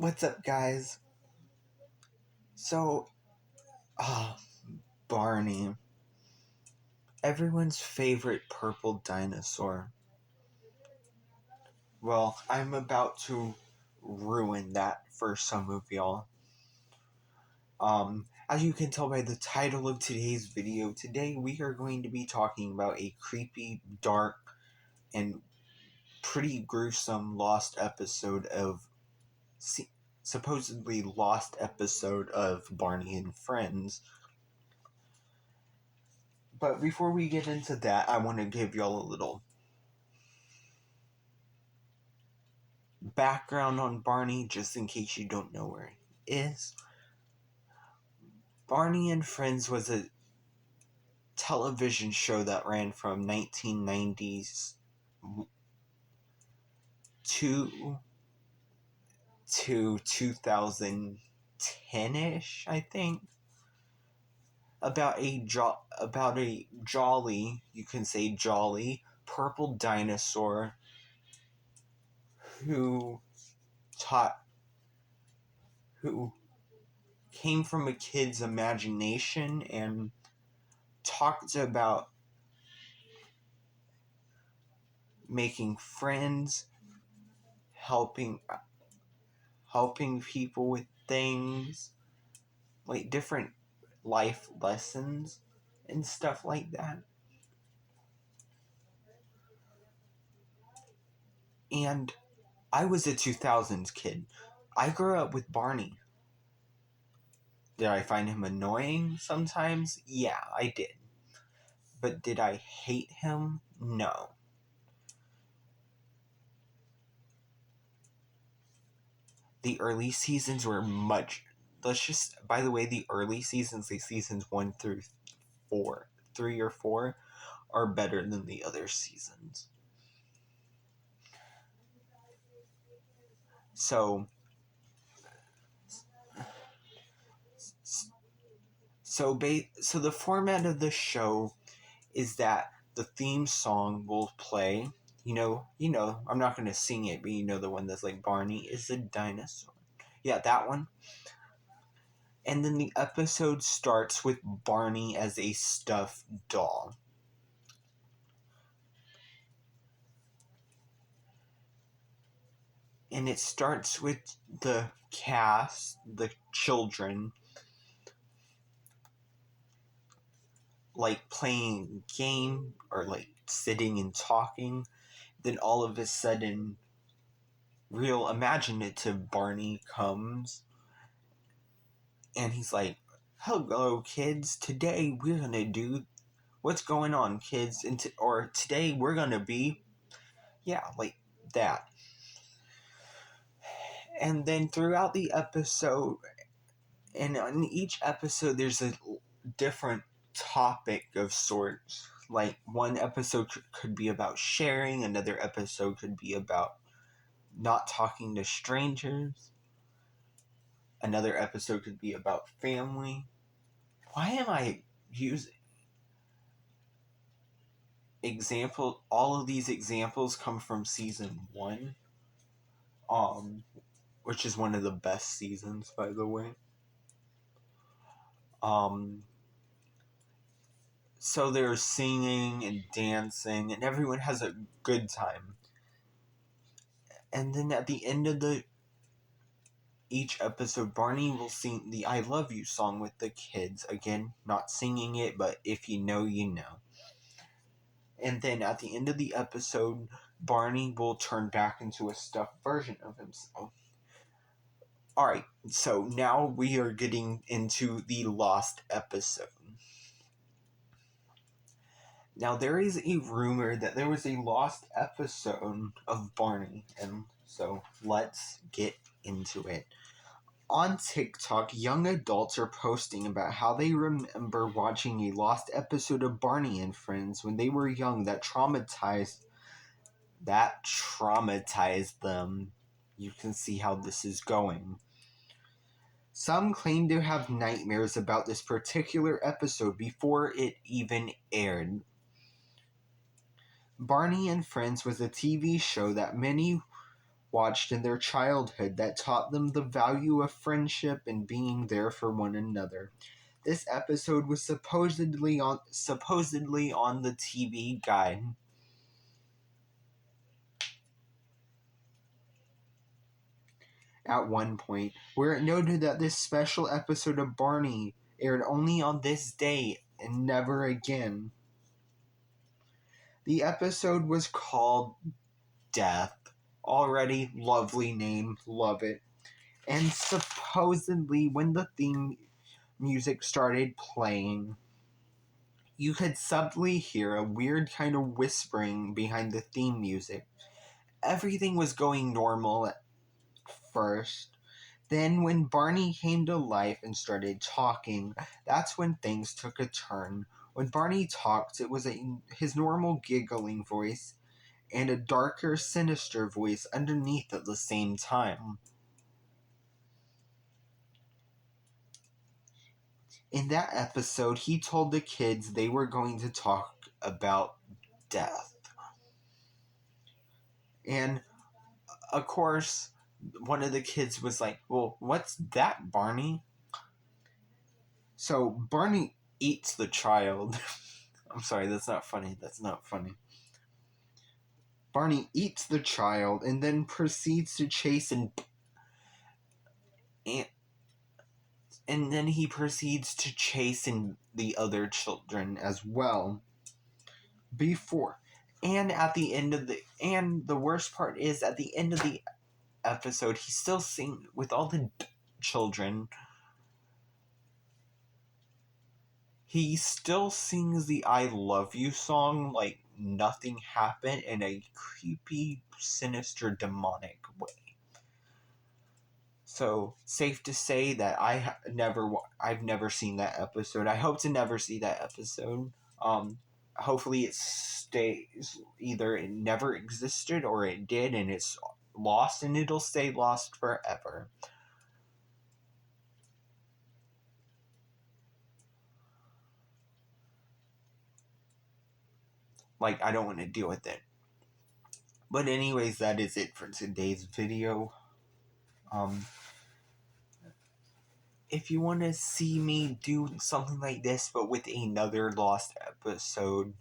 What's up, guys? So, Barney. Everyone's favorite purple dinosaur. Well, I'm about to ruin that for some of y'all. As you can tell by the title of today's video, today we are going to be talking about a creepy, dark, and pretty gruesome supposedly lost episode of Barney and Friends. But before we get into that, I want to give y'all a little background on Barney, just in case you don't know where he is. Barney and Friends was a television show that ran from 1990s to 2010-ish, I think. About a jolly, you can say jolly, purple dinosaur who came from a kid's imagination and talked about making friends, helping people with things, like different life lessons and stuff like that. And I was a 2000s kid. I grew up with Barney. Did I find him annoying sometimes? Yeah, I did. But did I hate him? No. The early seasons were by the way, the early seasons, like seasons 1 through 3 or 4, are better than the other seasons. So the format of the show is that the theme song will play. You know, I'm not going to sing it, but you know the one that's like, Barney is a dinosaur. Yeah, that one. And then the episode starts with Barney as a stuffed doll. And it starts with the cast, the children, like playing a game or like sitting and talking. Then all of a sudden, real imaginative Barney comes and he's like, "Hello, kids. Today we're gonna do what's going on, kids, or today we're gonna be," yeah, like that. And then throughout the episode, and on each episode, there's a different topic of sorts. Like one episode could be about sharing, another episode could be about not talking to strangers, another episode could be about family. Why am I using example? All of these examples come from season 1, which is one of the best seasons, by the way. So they're singing and dancing, and everyone has a good time. And then at the end of each episode, Barney will sing the I Love You song with the kids. Again, not singing it, but if you know, you know. And then at the end of the episode, Barney will turn back into a stuffed version of himself. Alright, so now we are getting into the lost episode. Now, there is a rumor that there was a lost episode of Barney, and so let's get into it. On TikTok, young adults are posting about how they remember watching a lost episode of Barney and Friends when they were young that traumatized them. You can see how this is going. Some claim to have nightmares about this particular episode before it even aired. Barney and Friends was a TV show that many watched in their childhood that taught them the value of friendship and being there for one another. This episode was supposedly on the TV guide. At one point, where it noted that this special episode of Barney aired only on this day and never again. The episode was called Death. Already lovely name, love it. And supposedly, when the theme music started playing, you could subtly hear a weird kind of whispering behind the theme music. Everything was going normal at first. Then, when Barney came to life and started talking, that's when things took a turn. When Barney talked, it was his normal giggling voice and a darker, sinister voice underneath at the same time. In that episode, he told the kids they were going to talk about death. And, of course, one of the kids was like, "Well, what's that, Barney?" So Barney eats the child. I'm sorry, that's not funny. Barney eats the child and then proceeds to chase and then he proceeds to chase the other children as well. Before and at the end of the worst part is at the end of the episode he still sings with all the children. He still sings the I Love You song like nothing happened in a creepy, sinister, demonic way. So, safe to say that I've never seen that episode. I hope to never see that episode. Hopefully it stays, either it never existed or it did and it's lost and it'll stay lost forever. Like, I don't want to deal with it. But anyways, that is it for today's video. If you want to see me do something like this but with another lost episode,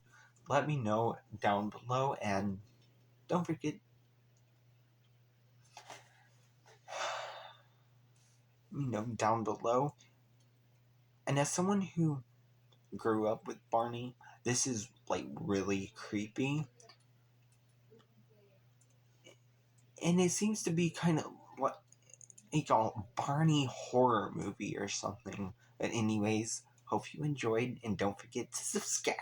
let me know down below, and don't forget down below. And as someone who grew up with Barney, this is like really creepy. And it seems to be kind of what a Barney horror movie or something. But anyways, hope you enjoyed and don't forget to subscribe.